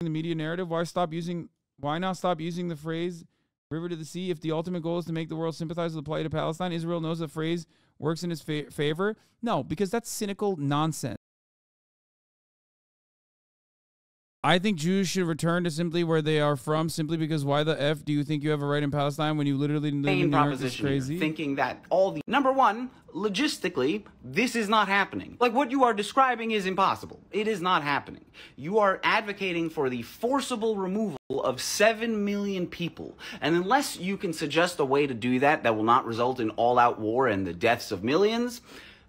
the media narrative. Why not stop using the phrase river to the sea? If the ultimate goal is to make the world sympathize with the plight of Palestine, Israel knows the phrase works in its favor. No, because that's cynical nonsense. I think Jews should return to simply where they are from, simply because why the F do you think you have a right in Palestine when you literally live in New York? Is crazy. Thinking that all the... Number one, logistically, this is not happening. Like, what you are describing is impossible. It is not happening. You are advocating for the forcible removal of 7 million people. And unless you can suggest a way to do that that will not result in all-out war and the deaths of millions,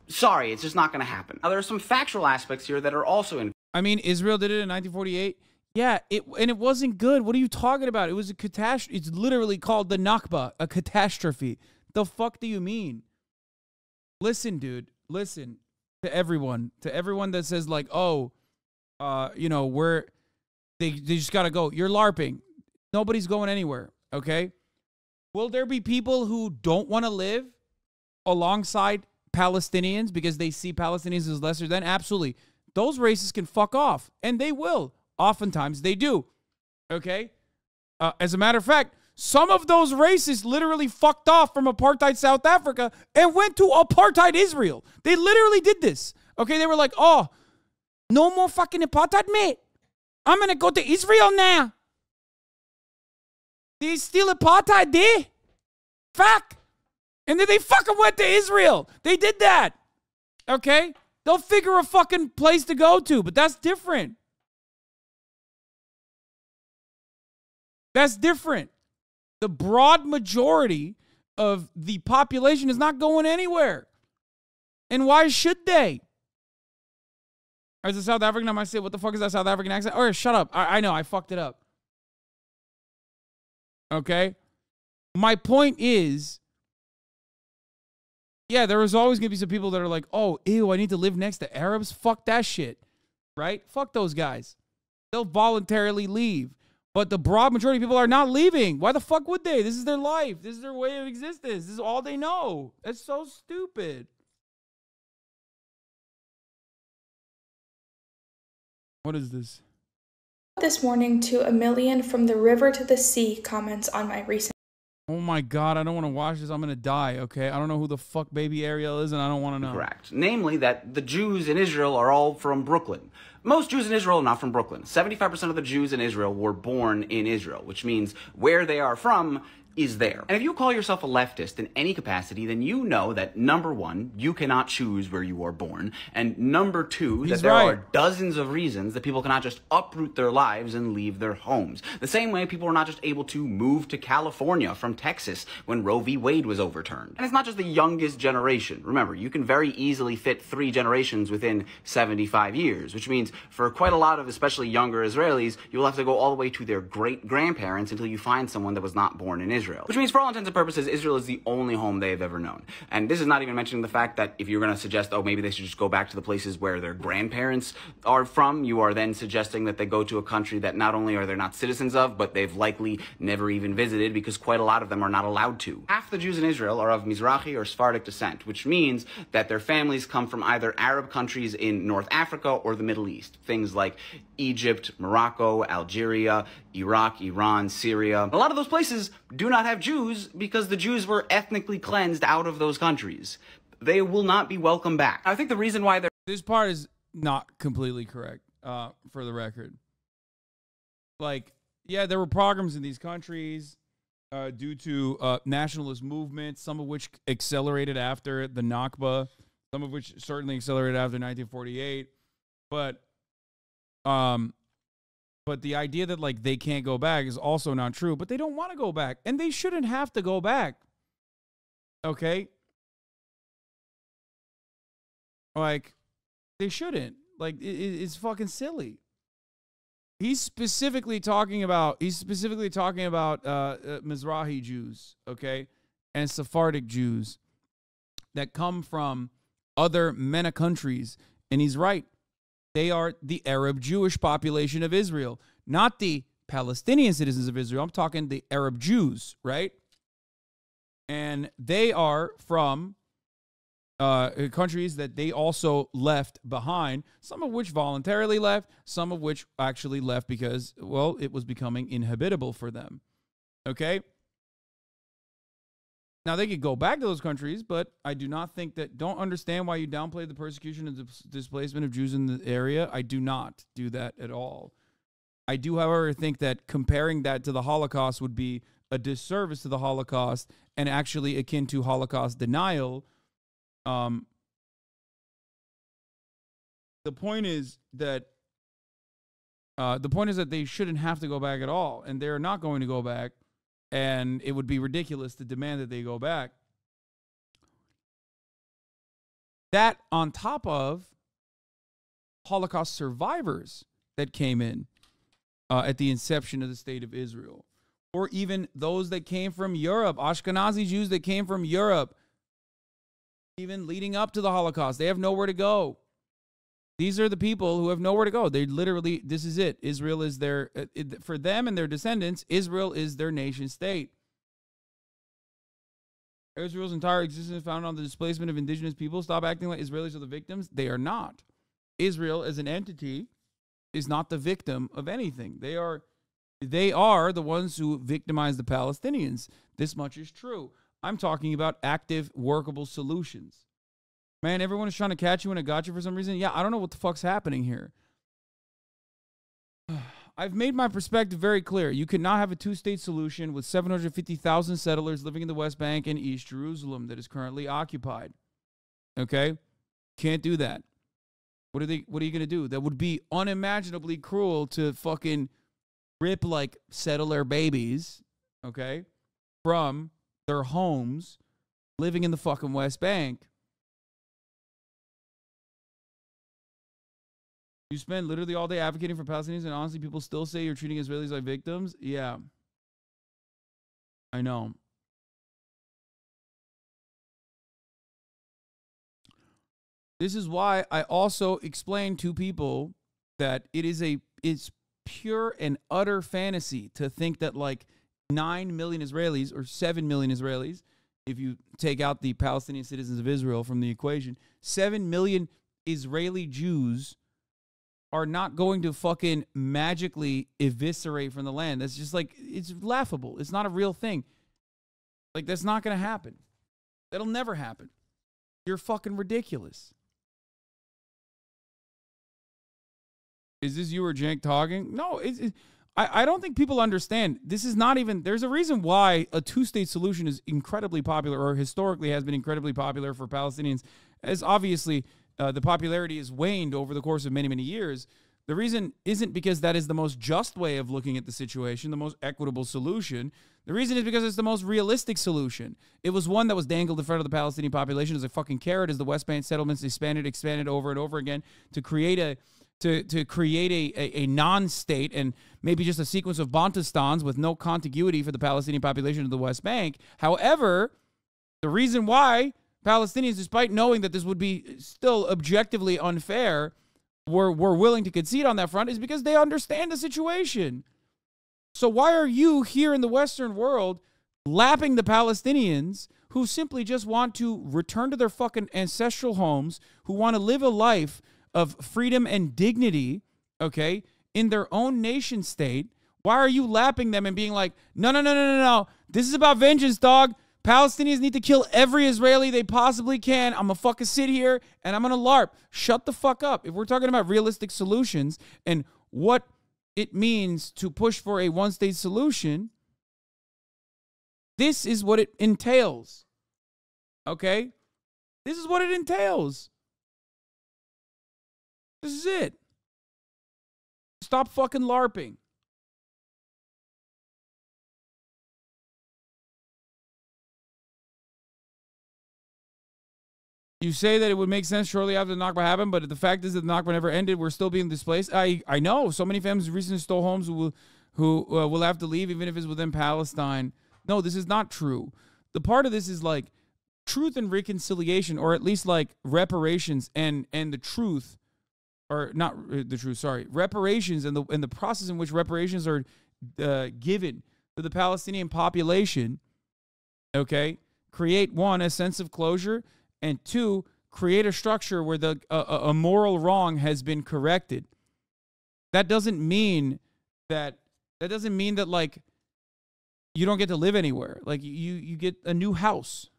sorry, it's just not going to happen. Now, there are some factual aspects here that are also in... I mean, Israel did it in 1948. Yeah, and it wasn't good. What are you talking about? It was a catastrophe. It's literally called the Nakba, a catastrophe. The fuck do you mean? Listen, dude. Listen to everyone that says like, oh, you know, they just gotta go. You're LARPing. Nobody's going anywhere. Okay. Will there be people who don't want to live alongside Palestinians because they see Palestinians as lesser than? Absolutely. Those racists can fuck off, and they will. Oftentimes, they do. Okay? As a matter of fact, some of those racists literally fucked off from apartheid South Africa and went to apartheid Israel. They literally did this. Okay? They were like, oh, no more fucking apartheid, mate. I'm going to go to Israel now. They still apartheid there? Fuck. And then they fucking went to Israel. They did that. Okay? They'll figure a fucking place to go to, but that's different. That's different. The broad majority of the population is not going anywhere. And why should they? As a South African, I might say, what the fuck is that South African accent? Oh, shut up. I know, I fucked it up. Okay? My point is, yeah, there is always going to be some people that are like, oh, ew, I need to live next to Arabs. Fuck that shit, right? Fuck those guys. They'll voluntarily leave. But the broad majority of people are not leaving. Why the fuck would they? This is their life. This is their way of existence. This is all they know. That's so stupid. What is this? This morning to a million from the river to the sea comments on my recent... Oh my God, I don't want to watch this. I'm going to die, okay? I don't know who the fuck baby Ariel is, and I don't want to know. Correct. Namely, that the Jews in Israel are all from Brooklyn. Most Jews in Israel are not from Brooklyn. 75% of the Jews in Israel were born in Israel, which means where they are from is there. And if you call yourself a leftist in any capacity, then you know that, number one, you cannot choose where you are born, and number two, that there are dozens of reasons that people cannot just uproot their lives and leave their homes. The same way people were not just able to move to California from Texas when Roe v. Wade was overturned. And it's not just the youngest generation. Remember, you can very easily fit 3 generations within 75 years, which means for quite a lot of especially younger Israelis, you'll have to go all the way to their great-grandparents until you find someone that was not born in Israel. Which means, for all intents and purposes, Israel is the only home they've ever known. And this is not even mentioning the fact that if you're going to suggest, oh, maybe they should just go back to the places where their grandparents are from, you are then suggesting that they go to a country that not only are they not citizens of, but they've likely never even visited, because quite a lot of them are not allowed to. Half the Jews in Israel are of Mizrahi or Sephardic descent, which means that their families come from either Arab countries in North Africa or the Middle East. Things like Egypt, Morocco, Algeria, Iraq, Iran, Syria. A lot of those places do not have Jews because the Jews were ethnically cleansed out of those countries. They will not be welcome back. I think the reason why they're... This part is not completely correct, for the record. Like, yeah, there were pogroms in these countries due to nationalist movements, some of which accelerated after the Nakba, some of which certainly accelerated after 1948. But the idea that, like, they can't go back is also not true. But they don't want to go back. And they shouldn't have to go back. Okay? Like, they shouldn't. Like, it's fucking silly. He's specifically talking about Mizrahi Jews, okay? And Sephardic Jews that come from other MENA countries. And he's right. They are the Arab Jewish population of Israel, not the Palestinian citizens of Israel. I'm talking the Arab Jews, right? And they are from countries that they also left behind, some of which voluntarily left, some of which actually left because, well, it was becoming inhabitable for them. Okay? Now, they could go back to those countries, but I do not think that, don't understand why you downplay the persecution and displacement of Jews in the area. I do not do that at all. I do, however, think that comparing that to the Holocaust would be a disservice to the Holocaust and actually akin to Holocaust denial. The point is that they shouldn't have to go back at all, and they're not going to go back. And it would be ridiculous to demand that they go back. That on top of Holocaust survivors that came in at the inception of the state of Israel, or even those that came from Europe, Ashkenazi Jews that came from Europe, even leading up to the Holocaust. They have nowhere to go. These are the people who have nowhere to go. They literally, this is it. Israel is their, for them and their descendants, Israel is their nation state. Israel's entire existence is founded on the displacement of indigenous people. Stop acting like Israelis are the victims. They are not. Israel as an entity is not the victim of anything. They are the ones who victimize the Palestinians. This much is true. I'm talking about active, workable solutions. Man, everyone is trying to catch you when it got you for some reason. Yeah, I don't know what the fuck's happening here. I've made my perspective very clear. You cannot have a two-state solution with 750,000 settlers living in the West Bank and East Jerusalem that is currently occupied. Okay? Can't do that. What are you going to do? That would be unimaginably cruel to fucking rip like settler babies, okay, from their homes living in the fucking West Bank. You spend literally all day advocating for Palestinians, and honestly, people still say you're treating Israelis like victims? Yeah. I know. This is why I also explain to people that it's pure and utter fantasy to think that like 9 million Israelis or 7 million Israelis, if you take out the Palestinian citizens of Israel from the equation, 7 million Israeli Jews are not going to fucking magically eviscerate from the land. That's just like, it's laughable. It's not a real thing. Like, that's not going to happen. That'll never happen. You're fucking ridiculous. Is this you or Jank talking? No, I don't think people understand. This is not even, there's a reason why a two-state solution is incredibly popular, or historically has been incredibly popular for Palestinians, as obviously the popularity has waned over the course of many, many years. The reason isn't because that is the most just way of looking at the situation, the most equitable solution. The reason is because it's the most realistic solution. It was one that was dangled in front of the Palestinian population as a fucking carrot as the West Bank settlements expanded over and over again to create a non-state and maybe just a sequence of Bantustans with no contiguity for the Palestinian population of the West Bank. However, the reason why Palestinians, despite knowing that this would be still objectively unfair, were willing to concede on that front is because they understand the situation. So why are you here in the Western world lapping the Palestinians who simply just want to return to their fucking ancestral homes, who want to live a life of freedom and dignity, okay, in their own nation state? Why are you lapping them and being like, no, this is about vengeance, dog. Palestinians need to kill every Israeli they possibly can. I'm going to fucking sit here and I'm going to LARP. Shut the fuck up. If we're talking about realistic solutions and what it means to push for a one-state solution, this is what it entails. Okay? This is what it entails. This is it. Stop fucking LARPing. You say that it would make sense shortly after the Nakba happened, but the fact is that the Nakba never ended. We're still being displaced. I know. So many families recently stole homes who will have to leave even if it's within Palestine. No, this is not true. The part of this is like truth and reconciliation, or at least like reparations and the truth, or not the truth, sorry. Reparations and the process in which reparations are given to the Palestinian population, okay, create, one, a sense of closure, and 2, create a structure where a moral wrong has been corrected. That doesn't mean that like you don't get to live anywhere. Like you get a new house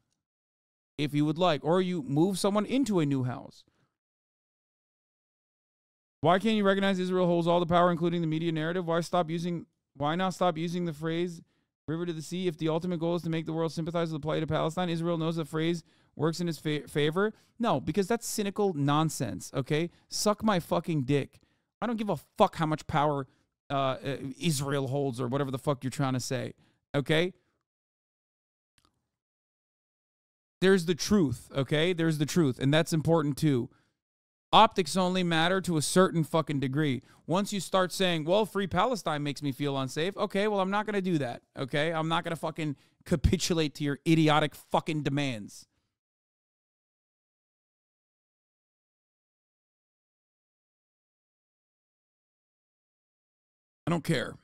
if you would like, or you move someone into a new house. Why can't you recognize Israel holds all the power, including the media narrative? Why not stop using the phrase river to the sea if the ultimate goal is to make the world sympathize with the plight of Palestine? Israel knows the phrase works in his favor? No, because that's cynical nonsense, okay? Suck my fucking dick. I don't give a fuck how much power Israel holds or whatever the fuck you're trying to say, okay? There's the truth, okay? There's the truth, and that's important too. Optics only matter to a certain fucking degree. Once you start saying, well, free Palestine makes me feel unsafe, okay, well, I'm not going to do that, okay? I'm not going to fucking capitulate to your idiotic fucking demands. I don't care.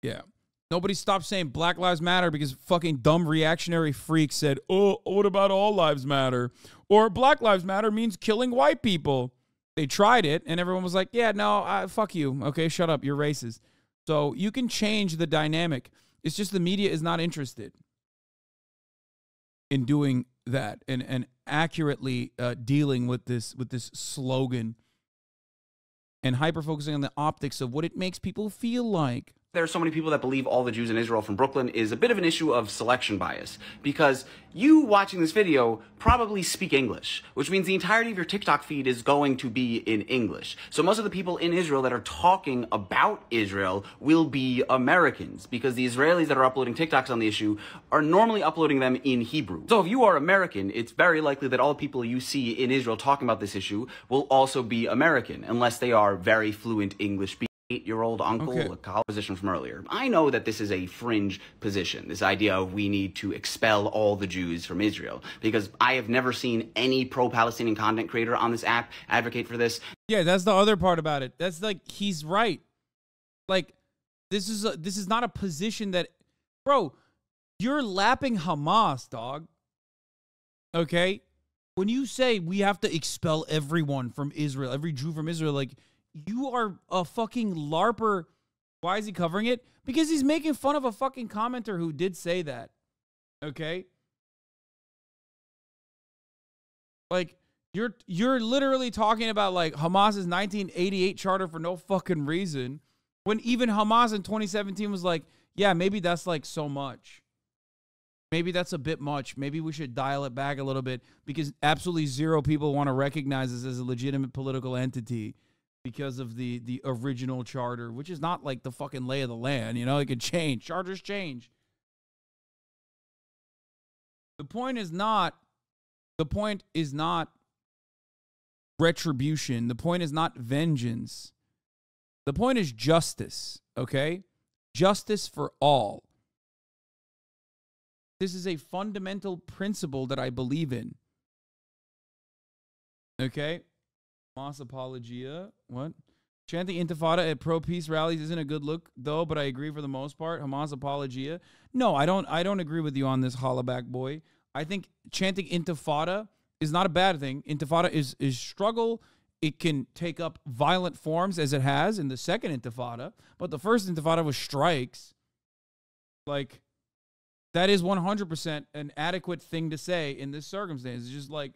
Yeah. Nobody stopped saying Black Lives Matter because fucking dumb reactionary freaks said, oh, what about all lives matter? Or Black Lives Matter means killing white people. They tried it, and everyone was like, yeah, no, fuck you. Okay, shut up. You're racist. So you can change the dynamic. It's just the media is not interested in doing that and accurately dealing with this slogan and hyper-focusing on the optics of what it makes people feel like. There are so many people that believe all the Jews in Israel from Brooklyn is a bit of an issue of selection bias, because you watching this video probably speak English, which means the entirety of your TikTok feed is going to be in English. So most of the people in Israel that are talking about Israel will be Americans, because the Israelis that are uploading TikToks on the issue are normally uploading them in Hebrew. So if you are American, it's very likely that all the people you see in Israel talking about this issue will also be American, unless they are very fluent English speakers. 8-year-old uncle, okay. A college position from earlier. I know that this is a fringe position, this idea of we need to expel all the Jews from Israel, because I have never seen any pro-Palestinian content creator on this app advocate for this. Yeah, that's the other part about it. That's like, he's right. Like, this is not a position that, bro, you're lapping Hamas, dog. Okay? When you say we have to expel everyone from Israel, every Jew from Israel, like, you are a fucking LARPer. Why is he covering it? Because he's making fun of a fucking commenter who did say that. Okay? Like, you're literally talking about, like, Hamas's 1988 charter for no fucking reason, when even Hamas in 2017 was like, yeah, maybe that's, like, so much. Maybe that's a bit much. Maybe we should dial it back a little bit, because absolutely zero people want to recognize this as a legitimate political entity. Because of the original charter, which is not like the fucking lay of the land, you know, it could change. Charters change. The point is not retribution. The point is not vengeance. The point is justice, okay? Justice for all. This is a fundamental principle that I believe in. Okay? Hamas apologia. What? Chanting Intifada at pro-peace rallies isn't a good look, though, but I agree for the most part. Hamas apologia. No, I don't agree with you on this, hollaback boy. I think chanting Intifada is not a bad thing. Intifada is struggle. It can take up violent forms, as it has in the second Intifada, but the first Intifada was strikes. Like, that is 100% an adequate thing to say in this circumstance. It's just like,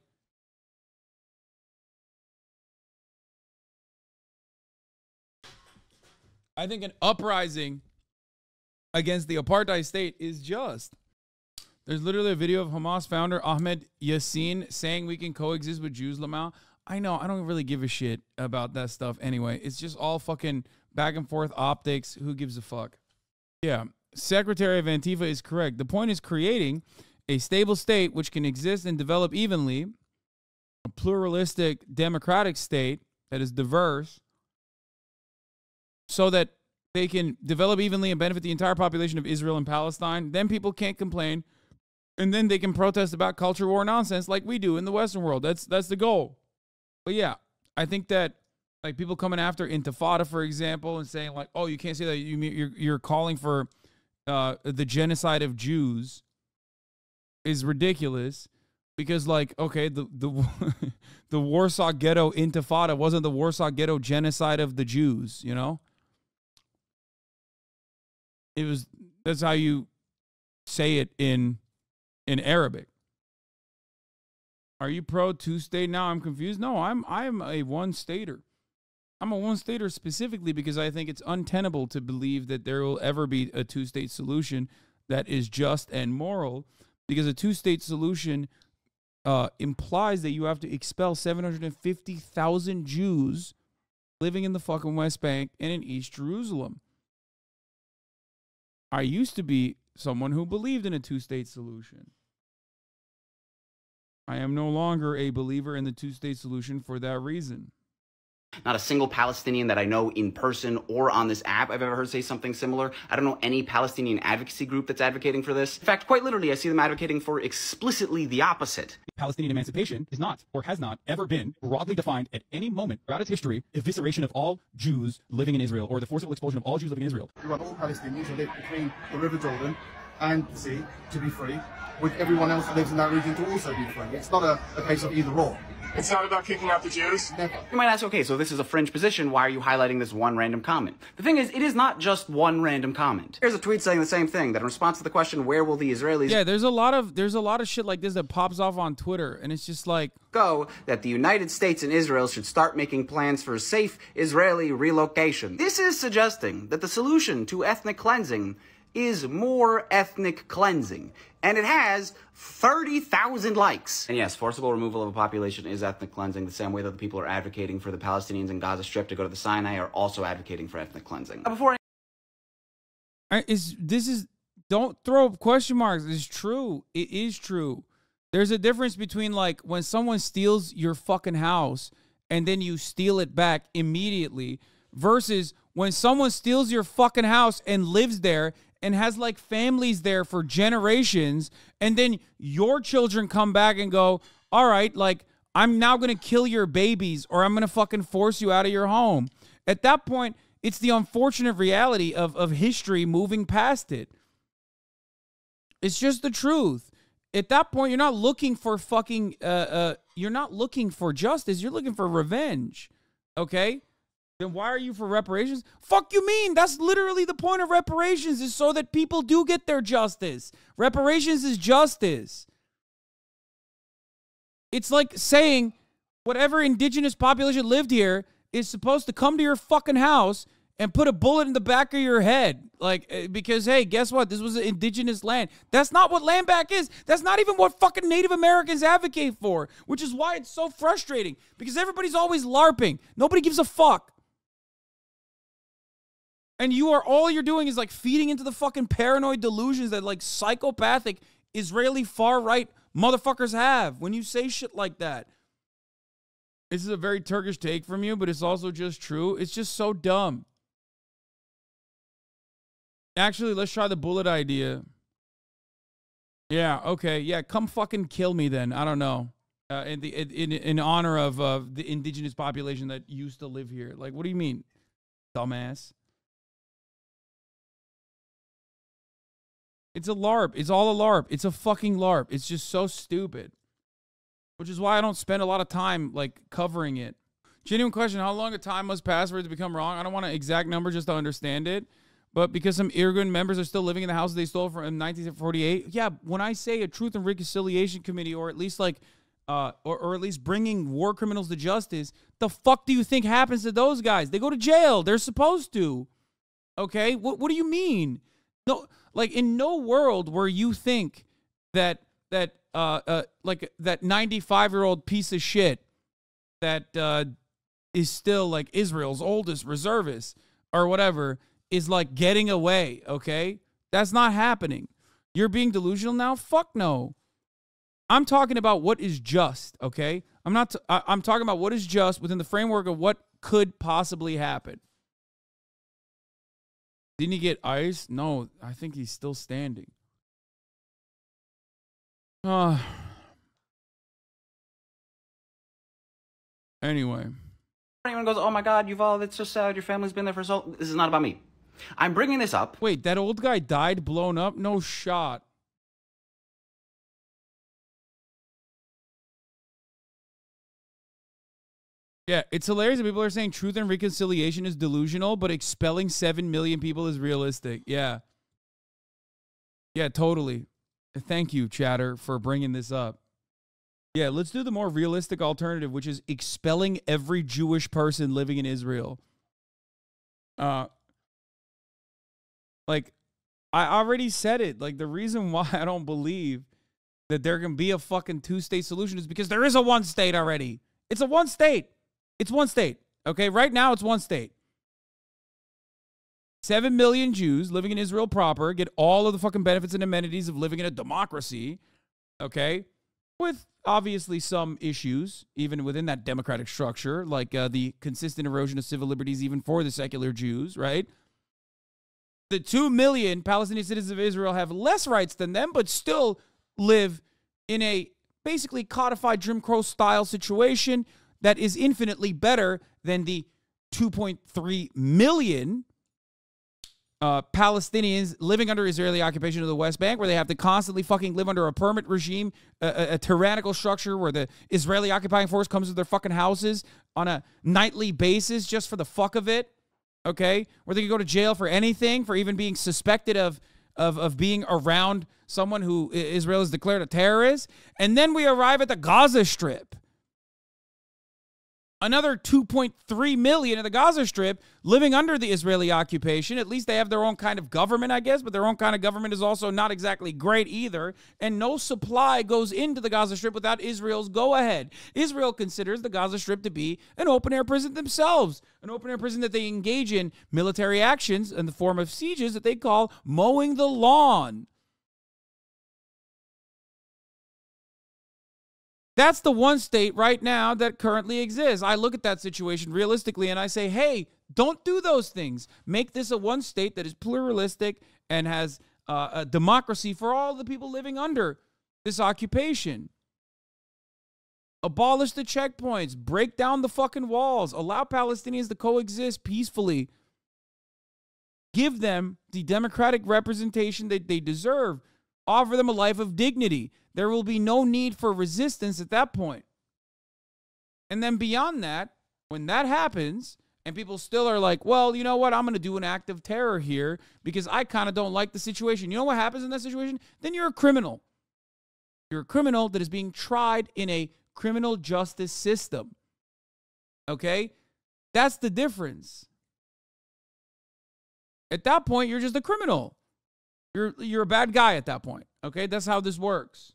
I think an uprising against the apartheid state is just. There's literally a video of Hamas founder Ahmed Yassin saying we can coexist with Jews, Lamau. I know, I don't really give a shit about that stuff anyway. It's just all fucking back and forth optics. Who gives a fuck? Yeah, Secretary of Antifa is correct. The point is creating a stable state which can exist and develop evenly, a pluralistic democratic state that is diverse, so that they can develop evenly and benefit the entire population of Israel and Palestine. Then people can't complain, and then they can protest about culture war nonsense like we do in the Western world. That's the goal. But yeah, I think that, like, people coming after Intifada, for example, and saying like, "Oh, you can't say that. You're calling for the genocide of Jews." is ridiculous because, like, okay, the the Warsaw Ghetto Intifada wasn't the Warsaw Ghetto genocide of the Jews, you know? It was, that's how you say it in Arabic. Are you pro two-state now? I'm confused. No, I'm a one-stater. I'm a one-stater specifically because I think it's untenable to believe that there will ever be a two-state solution that is just and moral, because a two-state solution implies that you have to expel 750,000 Jews living in the fucking West Bank and in East Jerusalem. I used to be someone who believed in a two-state solution. I am no longer a believer in the two-state solution for that reason. Not a single Palestinian that I know in person or on this app I've ever heard say something similar. I don't know any Palestinian advocacy group that's advocating for this. In fact, quite literally, I see them advocating for explicitly the opposite. Palestinian emancipation is not, or has not, ever been broadly defined at any moment throughout its history, evisceration of all Jews living in Israel, or the forcible expulsion of all Jews living in Israel. We want all Palestinians who live between the River Jordan and the sea to be free, with everyone else who lives in that region to also be free. It's not a case of either or. It's not about kicking out the Jews? Never. You might ask, okay, so this is a fringe position, why are you highlighting this one random comment? The thing is, it is not just one random comment. Here's a tweet saying the same thing, that in response to the question, where will the Israelis there's a lot of shit like this that pops off on Twitter, and it's just like, go, that the United States and Israel should start making plans for safe Israeli relocation. This is suggesting that the solution to ethnic cleansing is more ethnic cleansing. And it has 30,000 likes. And yes, forcible removal of a population is ethnic cleansing, the same way that the people are advocating for the Palestinians in Gaza Strip to go to the Sinai are also advocating for ethnic cleansing. Before don't throw up question marks. It's true. It is true. There's a difference between, like, when someone steals your fucking house and then you steal it back immediately versus when someone steals your fucking house and lives there and has, like, families there for generations, and then your children come back and go, all right, like, I'm now going to kill your babies or I'm going to fucking force you out of your home. At that point, it's the unfortunate reality of history moving past it. It's just the truth. At that point, you're not looking for fucking, you're not looking for justice. You're looking for revenge, okay? Then why are you for reparations? Fuck you mean? That's literally the point of reparations, is so that people do get their justice. Reparations is justice. It's like saying whatever indigenous population lived here is supposed to come to your fucking house and put a bullet in the back of your head. Like, because, hey, guess what? This was an indigenous land. That's not what land back is. That's not even what fucking Native Americans advocate for, which is why it's so frustrating, because everybody's always LARPing. Nobody gives a fuck. And all you're doing is, like, feeding into the fucking paranoid delusions that, like, psychopathic Israeli far-right motherfuckers have when you say shit like that. This is a very Turkish take from you, but it's also just true. It's just so dumb. Actually, let's try the bullet idea. Yeah, okay. Yeah, come fucking kill me then. I don't know. In honor of the indigenous population that used to live here. Like, what do you mean, dumbass? It's a LARP. It's all a LARP. It's a fucking LARP. It's just so stupid. Which is why I don't spend a lot of time, like, covering it. Genuine question, how long a time must pass for it to become wrong? I don't want an exact number just to understand it. But because some Irgun members are still living in the house they stole from in 1948. Yeah, when I say a Truth and Reconciliation Committee, or at least, like, or at least bringing war criminals to justice, the fuck do you think happens to those guys? They go to jail. They're supposed to. Okay? What do you mean? No, like, in no world where you think that like that 95-year-old piece of shit that is still, like, Israel's oldest reservist or whatever is, like, getting away, okay? That's not happening. You're being delusional now? Fuck no. I'm talking about what is just, okay? I'm talking about what is just within the framework of what could possibly happen. Didn't he get ice? No, I think he's still standing. Anyway. Anyone goes, oh my God, Yuval, that's so sad. Your family's been there for so... This is not about me. I'm bringing this up. Wait, that old guy died blown up? No shot. Yeah, it's hilarious that people are saying truth and reconciliation is delusional, but expelling 7 million people is realistic. Yeah. Yeah, totally. Thank you, chatter, for bringing this up. Yeah, let's do the more realistic alternative, which is expelling every Jewish person living in Israel. Like, I already said it. Like, the reason why I don't believe that there can be a fucking two-state solution is because there is a one state already. It's a one state. It's one state. Okay, right now it's one state. 7 million Jews living in Israel proper get all of the fucking benefits and amenities of living in a democracy. Okay, with obviously some issues, even within that democratic structure, like the consistent erosion of civil liberties, even for the secular Jews, right? The 2 million Palestinian citizens of Israel have less rights than them, but still live in a basically codified Jim Crow style situation that is infinitely better than the 2.3 million Palestinians living under Israeli occupation of the West Bank, where they have to constantly fucking live under a permit regime, a tyrannical structure where the Israeli occupying force comes to their fucking houses on a nightly basis just for the fuck of it, okay? Where they can go to jail for anything, for even being suspected of being around someone who Israel has declared a terrorist. And then we arrive at the Gaza Strip. Another 2.3 million of the Gaza Strip living under the Israeli occupation. At least they have their own kind of government, I guess, but their own kind of government is also not exactly great either. And no supply goes into the Gaza Strip without Israel's go-ahead. Israel considers the Gaza Strip to be an open-air prison themselves, an open-air prison that they engage in military actions in the form of sieges that they call mowing the lawn. That's the one state right now that currently exists. I look at that situation realistically and I say, hey, don't do those things. Make this a one state that is pluralistic and has a democracy for all the people living under this occupation. Abolish the checkpoints. Break down the fucking walls. Allow Palestinians to coexist peacefully. Give them the democratic representation that they deserve. Offer them a life of dignity. There will be no need for resistance at that point. And then beyond that, when that happens, and people still are like, well, you know what? I'm going to do an act of terror here because I kind of don't like the situation. You know what happens in that situation? Then you're a criminal. You're a criminal that is being tried in a criminal justice system. Okay? That's the difference. At that point, you're just a criminal. You're a bad guy at that point. Okay? That's how this works.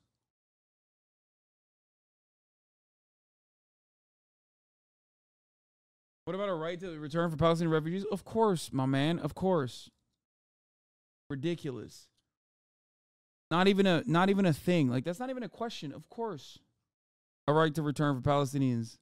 What about a right to return for Palestinian refugees? Of course, my man. Of course. Ridiculous. Not even a thing. Like, that's not even a question. Of course. A right to return for Palestinians.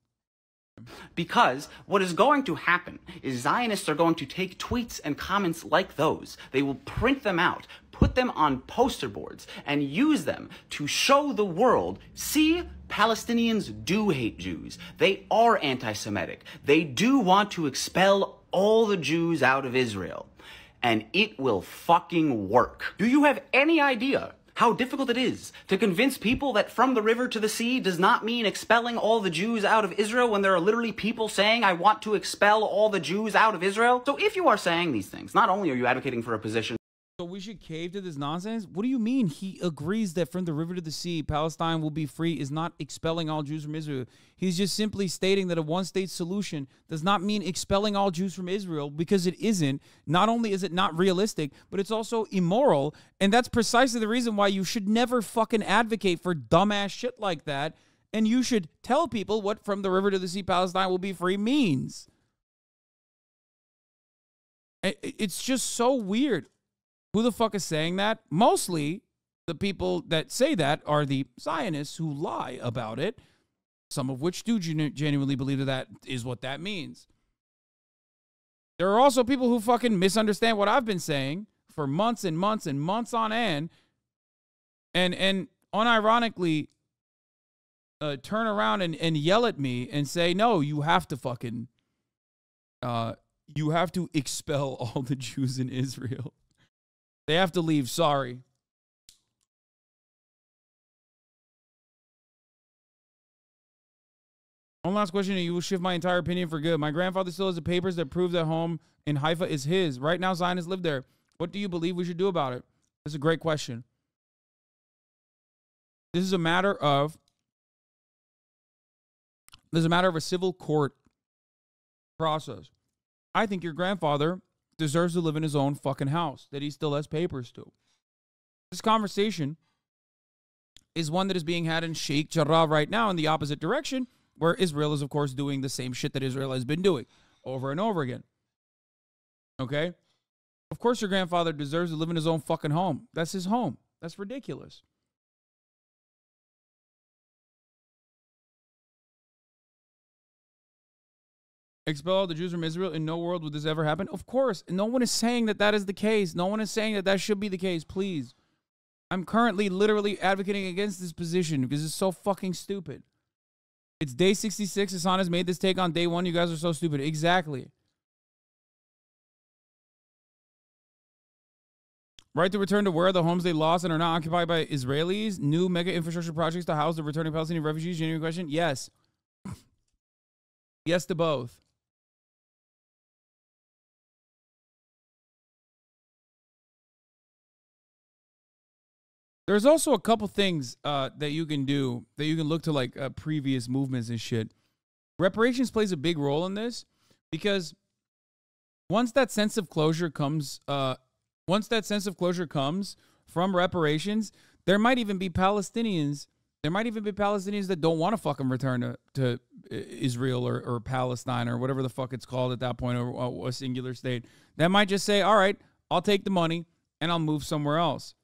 Because what is going to happen is Zionists are going to take tweets and comments like those. They will print them out, put them on poster boards, and use them to show the world, see, Palestinians do hate Jews. They are anti-Semitic. They do want to expel all the Jews out of Israel. And it will fucking work. Do you have any idea how difficult it is to convince people that from the river to the sea does not mean expelling all the Jews out of Israel when there are literally people saying, I want to expel all the Jews out of Israel? So if you are saying these things, not only are you advocating for a position. So we should cave to this nonsense? What do you mean he agrees that from the river to the sea, Palestine will be free is not expelling all Jews from Israel? He's just simply stating that a one-state solution does not mean expelling all Jews from Israel because it isn't. Not only is it not realistic, but it's also immoral. And that's precisely the reason why you should never fucking advocate for dumbass shit like that. And you should tell people what from the river to the sea, Palestine will be free means. It's just so weird. Who the fuck is saying that? Mostly the people that say that are the Zionists who lie about it, some of which do genuinely believe that that is what that means. There are also people who fucking misunderstand what I've been saying for months and months and months on end and unironically turn around and yell at me and say, no, you have to fucking, you have to expel all the Jews in Israel. They have to leave, sorry. One last question, and you will shift my entire opinion for good. My grandfather still has the papers that prove that home in Haifa is his. Right now, Zionists live there. What do you believe we should do about it? This is a great question. This is a matter of a civil court process. I think your grandfather deserves to live in his own fucking house that he still has papers to. This conversation is one that is being had in Sheikh Jarrah right now in the opposite direction, where Israel is, of course, doing the same shit that Israel has been doing over and over again. Okay? Of course your grandfather deserves to live in his own fucking home. That's his home. That's ridiculous. Expel all the Jews from Israel. In no world would this ever happen. Of course. No one is saying that that is the case. No one is saying that that should be the case. Please. I'm currently literally advocating against this position because it's so fucking stupid. It's day 66. Hasan has made this take on day 1. You guys are so stupid. Exactly. Right to return to where the homes they lost and are not occupied by Israelis. New mega infrastructure projects to house the returning Palestinian refugees. Genuine question? Yes. Yes to both. There's also a couple things that you can do, that you can look to like previous movements and shit. Reparations plays a big role in this because once that sense of closure comes, from reparations, there might even be Palestinians. There might even be Palestinians that don't want to fucking return to Israel or Palestine or whatever the fuck it's called at that point, or a singular state. That might just say, all right, I'll take the money and I'll move somewhere else.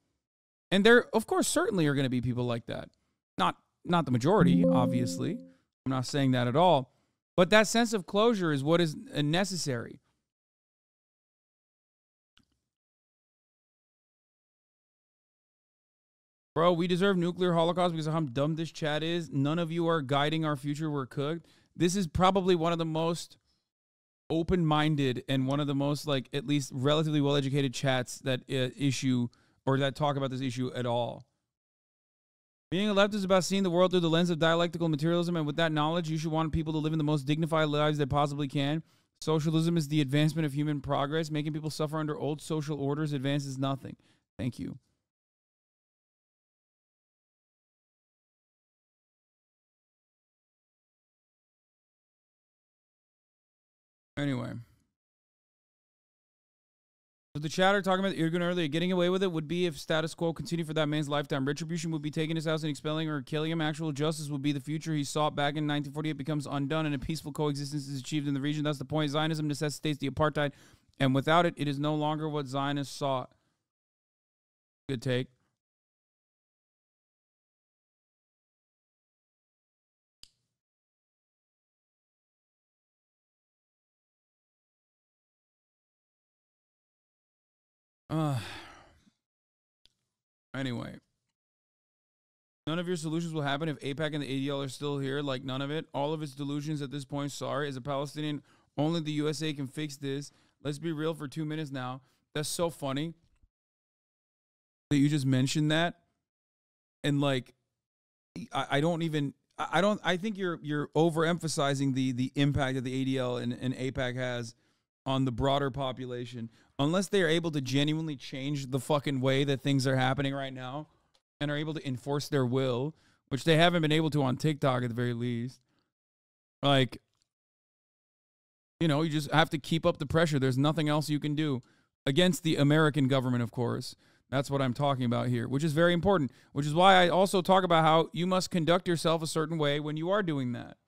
And there, of course, certainly are going to be people like that. Not the majority, obviously. I'm not saying that at all. But that sense of closure is what is necessary. Bro, we deserve nuclear holocaust because of how dumb this chat is. None of you are guiding our future. We're cooked. This is probably one of the most open-minded and one of the most, like, at least relatively well-educated chats that issue or that talk about this issue at all. Being a leftist is about seeing the world through the lens of dialectical materialism, and with that knowledge, you should want people to live in the most dignified lives they possibly can. Socialism is the advancement of human progress. Making people suffer under old social orders advances nothing. Thank you. Anyway. So the chatter talking about Irgun earlier, getting away with it would be if status quo continued for that man's lifetime. Retribution would be taking his house and expelling or killing him. Actual justice would be the future he sought back in 1948 becomes undone and a peaceful coexistence is achieved in the region. That's the point. Zionism necessitates the apartheid, and without it, it is no longer what Zionists sought. Good take. Anyway, none of your solutions will happen if AIPAC and the ADL are still here. Like, none of it. All of its delusions at this point. Sorry, as a Palestinian, only the USA can fix this. Let's be real for 2 minutes now. That's so funny that you just mentioned that. And like, I think you're overemphasizing the impact that the ADL and AIPAC has on the broader population. Unless they are able to genuinely change the fucking way that things are happening right now and are able to enforce their will, which they haven't been able to on TikTok at the very least. Like, you know, you just have to keep up the pressure. There's nothing else you can do against the American government, of course. That's what I'm talking about here, which is very important, which is why I also talk about how you must conduct yourself a certain way when you are doing that.